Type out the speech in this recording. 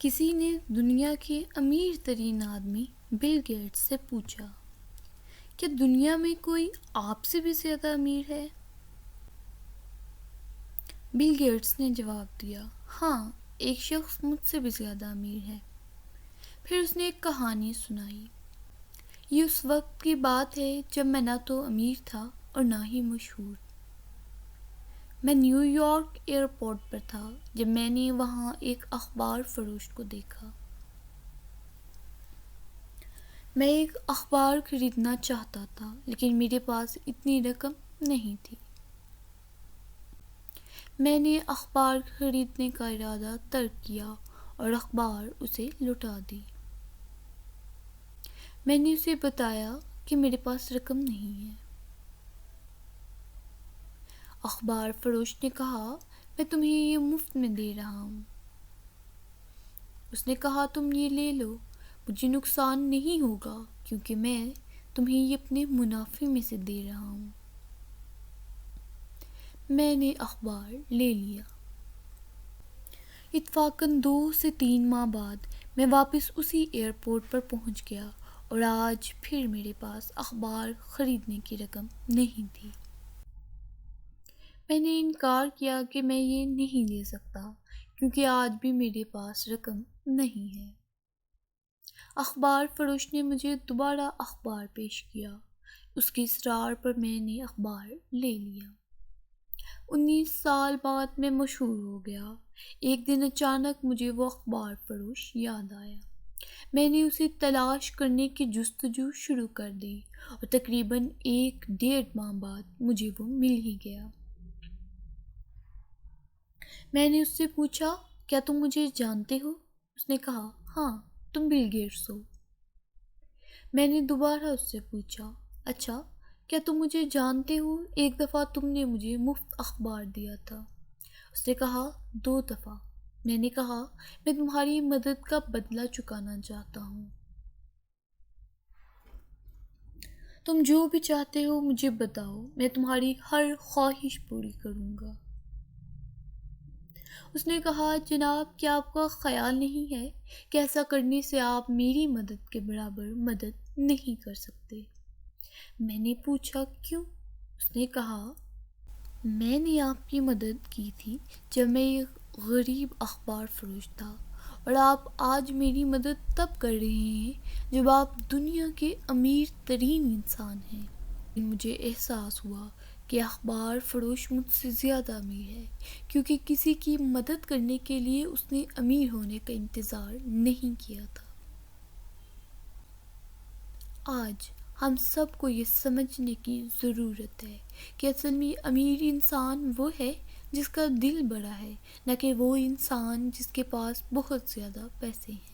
کسی نے دنیا کے امیر ترین آدمی بل گیٹس سے پوچھا، کیا دنیا میں کوئی آپ سے بھی زیادہ امیر ہے؟ بل گیٹس نے جواب دیا، ہاں، ایک شخص مجھ سے بھی زیادہ امیر ہے۔ پھر اس نے ایک کہانی سنائی۔ یہ اس وقت کی بات ہے جب میں نہ تو امیر تھا اور نہ ہی مشہور۔ میں نیو یارک ایئرپورٹ پر تھا جب میں نے وہاں ایک اخبار فروش کو دیکھا۔ میں ایک اخبار خریدنا چاہتا تھا لیکن میرے پاس اتنی رقم نہیں تھی۔ میں نے اخبار خریدنے کا ارادہ ترک کیا اور اخبار اسے لوٹا دی۔ میں نے اسے بتایا کہ میرے پاس رقم نہیں ہے۔ اخبار فروش نے کہا، میں تمہیں یہ مفت میں دے رہا ہوں۔ اس نے کہا، تم یہ لے لو، مجھے نقصان نہیں ہوگا کیونکہ میں تمہیں یہ اپنے منافع میں سے دے رہا ہوں۔ میں نے اخبار لے لیا۔ اتفاقاً 2 سے 3 ماہ بعد میں واپس اسی ایئرپورٹ پر پہنچ گیا اور آج پھر میرے پاس اخبار خریدنے کی رقم نہیں تھی۔ میں نے انکار کیا کہ میں یہ نہیں لے سکتا کیونکہ آج بھی میرے پاس رقم نہیں ہے۔ اخبار فروش نے مجھے دوبارہ اخبار پیش کیا۔ اس کی اصرار پر میں نے اخبار لے لیا۔ 19 سال بعد میں مشہور ہو گیا۔ ایک دن اچانک مجھے وہ اخبار فروش یاد آیا۔ میں نے اسے تلاش کرنے کی جستجو شروع کر دی اور تقریباً 1-1.5 ماہ بعد مجھے وہ مل ہی گیا۔ میں نے اس سے پوچھا، کیا تم مجھے جانتے ہو؟ اس نے کہا، ہاں، تم بل گیٹس ہو۔ میں نے دوبارہ اس سے پوچھا، اچھا، کیا تم مجھے جانتے ہو؟ ایک دفعہ تم نے مجھے مفت اخبار دیا تھا۔ اس نے کہا، 2 دفعہ۔ میں نے کہا، میں تمہاری مدد کا بدلہ چکانا چاہتا ہوں۔ تم جو بھی چاہتے ہو مجھے بتاؤ، میں تمہاری ہر خواہش پوری کروں گا۔ اس نے کہا، جناب، کیا آپ کا خیال نہیں ہے کہ ایسا کرنے سے آپ میری مدد کے برابر مدد نہیں کر سکتے؟ میں نے پوچھا، کیوں؟ اس نے کہا، میں نے آپ کی مدد کی تھی جب میں ایک غریب اخبار فروش تھا اور آپ آج میری مدد تب کر رہے ہیں جب آپ دنیا کے امیر ترین انسان ہیں۔ مجھے احساس ہوا کہ اخبار فروش مجھ سے زیادہ امیر ہے کیونکہ کسی کی مدد کرنے کے لیے اس نے امیر ہونے کا انتظار نہیں کیا تھا۔ آج ہم سب کو یہ سمجھنے کی ضرورت ہے کہ اصل میں امیر انسان وہ ہے جس کا دل بڑا ہے، نہ کہ وہ انسان جس کے پاس بہت زیادہ پیسے ہیں۔